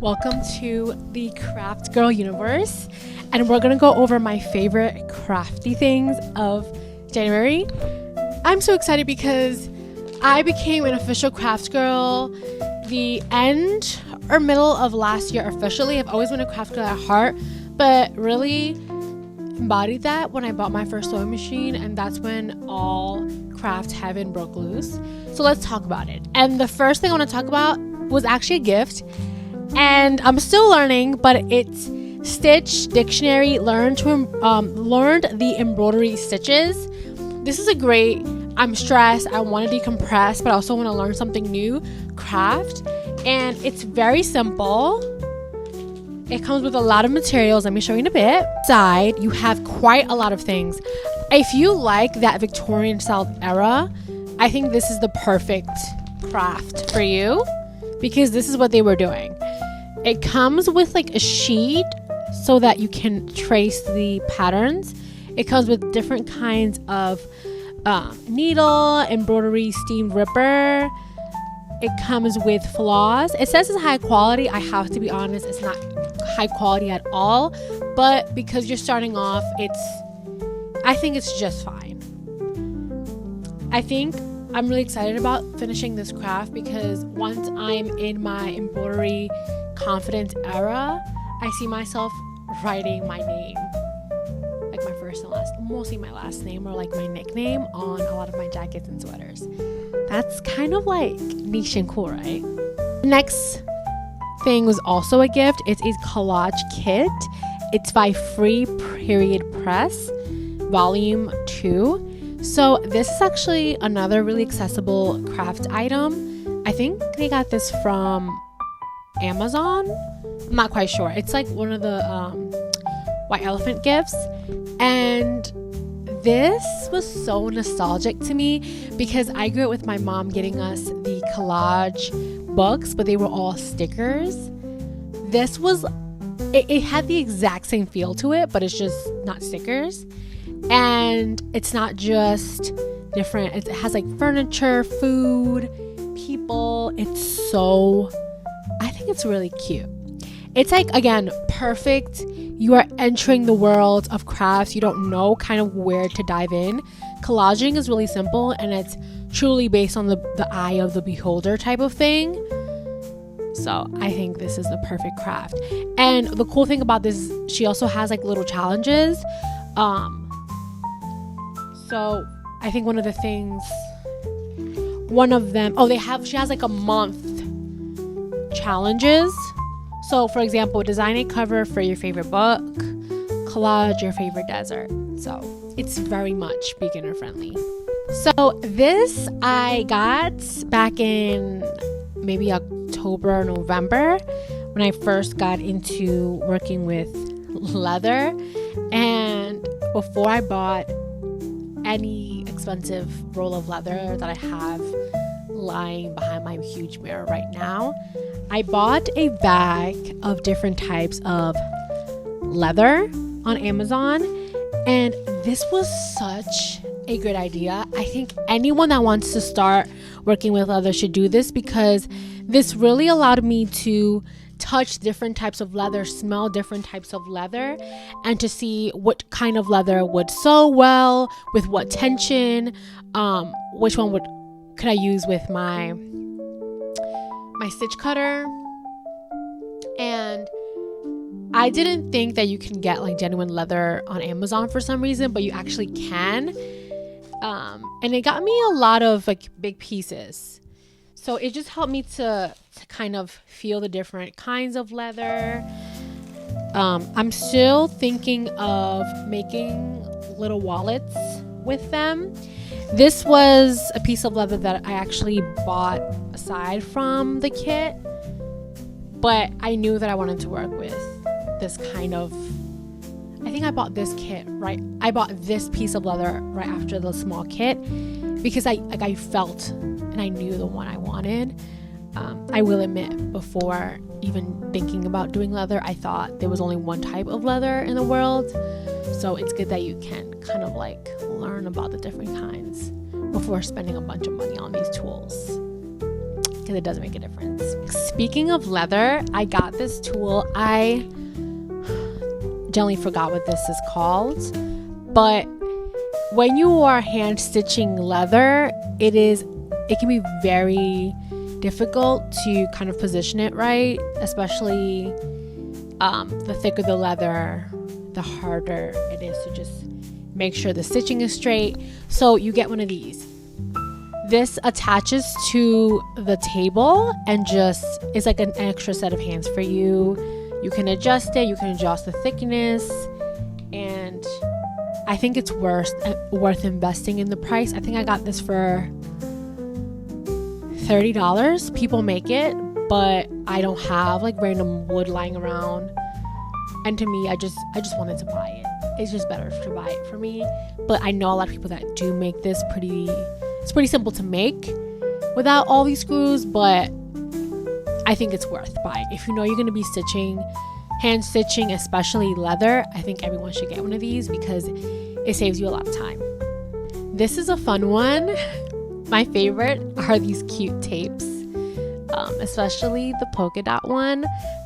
Welcome to the Craft Girl universe, and we're gonna go over my favorite crafty things of January. I'm so excited because I became an official craft girl the end or middle of last year officially. I've always been a craft girl at heart, but really embodied that when I bought my first sewing machine, and that's when all craft heaven broke loose. So let's talk about it. And the first thing I want to talk about was actually a gift, and I'm still learning, but it's Stitch Dictionary learned the embroidery stitches. This is a great, I'm stressed, I want to decompress, but I also want to learn something new, craft. And it's very simple. It comes with a lot of materials. Let me show you in a bit. Inside, you have quite a lot of things. If you like that Victorian style era, I think this is the perfect craft for you, because this is what they were doing. It comes with like a sheet so that you can trace the patterns. It comes with different kinds of needle, embroidery, steamed ripper. It comes with floss. It says it's high quality. I have to be honest, it's not high quality at all, but because you're starting off, I think it's just fine. I think I'm really excited about finishing this craft because once I'm in my embroidery confidence era, I see myself writing my name, like my first and last, mostly my last name or like my nickname on a lot of my jackets and sweaters. That's kind of like niche and cool, right? Next thing was also a gift. It's a collage kit. It's by Free Period Press, Volume 2. So this is actually another really accessible craft item. I think they got this from Amazon. I'm not quite sure. It's like one of the white elephant gifts, and this was so nostalgic to me because I grew up with my mom getting us the collage books, but they were all stickers. This was, it had the exact same feel to it, but it's just not stickers. And it's not just different, it has like furniture, food, people. I think it's really cute. It's like, again, perfect. You are entering the world of crafts. You don't know kind of where to dive in. Collaging is really simple, and it's truly based on the eye of the beholder type of thing. So I think this is the perfect craft. And the cool thing about this, she also has like little challenges. So I think she has like a month challenges. So for example, design a cover for your favorite book, collage your favorite desert. So it's very much beginner friendly. So this I got back in maybe October or November when I first got into working with leather. And before I bought any expensive roll of leather that I have lying behind my huge mirror right now, I bought a bag of different types of leather on Amazon, and this was such a good idea. I think anyone that wants to start working with leather should do this, because this really allowed me to touch different types of leather, smell different types of leather, and to see what kind of leather would sew well, with what tension, which one could I use with my stitch cutter. And I didn't think that you can get like genuine leather on Amazon for some reason, but you actually can. And it got me a lot of like big pieces. So it just helped me to kind of feel the different kinds of leather. I'm still thinking of making little wallets with them. This was a piece of leather that I actually bought aside from the kit, but I knew that I wanted to work with this kind of, I think I bought this kit, right? I bought this piece of leather right after the small kit because I felt and I knew the one I wanted. I will admit, before even thinking about doing leather, I thought there was only one type of leather in the world. So it's good that you can kind of like learn about the different kinds before spending a bunch of money on these tools. because it does make a difference. Speaking of leather, I got this tool. I generally forgot what this is called, but when you are hand stitching leather, it can be very difficult to kind of position it right, especially the thicker the leather, the harder it is to just make sure the stitching is straight. So you get one of these. This attaches to the table and just is like an extra set of hands for you. You can adjust it, you can adjust the thickness, and I think it's worth investing in the price. I think I got this for $30. People make it, but I don't have like random wood lying around. And to me, I just wanted to buy it. It's just better to buy it for me. But I know a lot of people that do make this it's pretty simple to make without all these screws, but I think it's worth buying. If you know you're going to be hand stitching, especially leather, I think everyone should get one of these because it saves you a lot of time. This is a fun one. My favorite are these cute tapes, especially the polka dot one.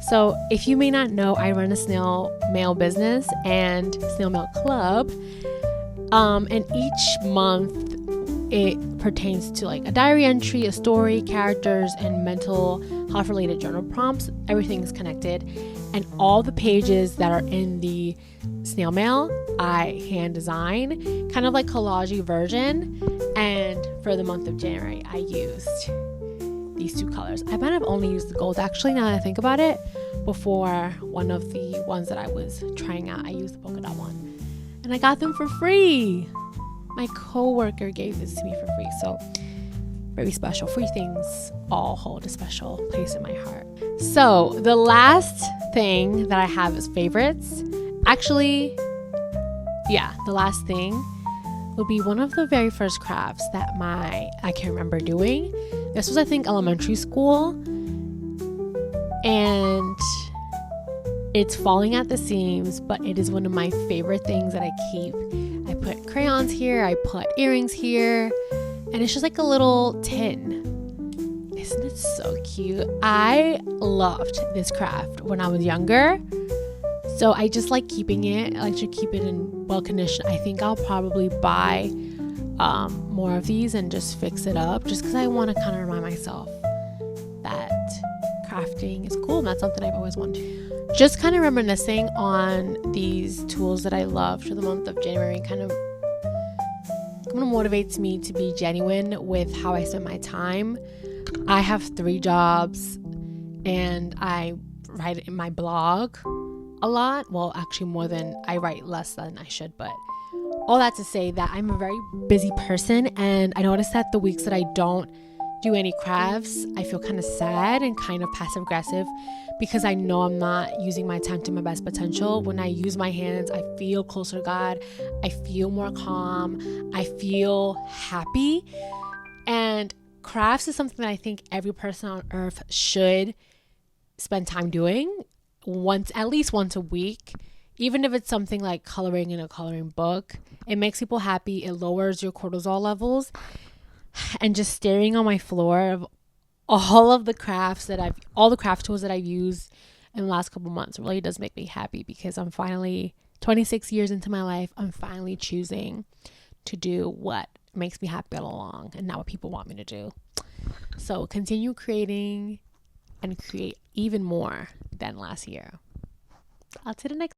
So if you may not know, I run a snail mail business and snail mail club, and each month it pertains to like a diary entry, a story, characters, and mental health related journal prompts. Everything is connected, and all the pages that are in the snail mail I hand design, kind of like collage version. And for the month of January, I used these two colors. I might have only used the gold actually, now that I think about it. Before one of the ones that I was trying out, I used the polka dot one, and I got them for free. My coworker gave this to me for free, so very special. Free things all hold a special place in my heart. So the last thing that I have as favorites, actually, yeah, the last thing will be one of the very first crafts that I can remember doing. This was, I think, elementary school, and it's falling at the seams, but it is one of my favorite things that I keep. I put crayons here, I put earrings here, and it's just like a little tin. Isn't it so cute? I loved this craft when I was younger, so I just like keeping it. I like to keep it in well condition. I think I'll probably buy more of these and just fix it up, just because I want to kind of remind myself that crafting is cool, and that's something I've always wanted. Just kind of reminiscing on these tools that I love for the month of January kind of motivates me to be genuine with how I spend my time. I have 3 jobs, and I write in my blog a lot. Well, actually more than I write, less than I should, but all that to say that I'm a very busy person, and I notice that the weeks that I don't do any crafts, I feel kind of sad and kind of passive aggressive because I know I'm not using my time to my best potential. When I use my hands, I feel closer to God. I feel more calm. I feel happy. And crafts is something that I think every person on earth should spend time doing at least once a week. Even if it's something like coloring in a coloring book, it makes people happy. It lowers your cortisol levels. And just staring on my floor of all the craft tools that I've used in the last couple months really does make me happy, because I'm finally 26 years into my life. I'm finally choosing to do what makes me happy all along and not what people want me to do. So continue creating and create even more than last year. I'll see you next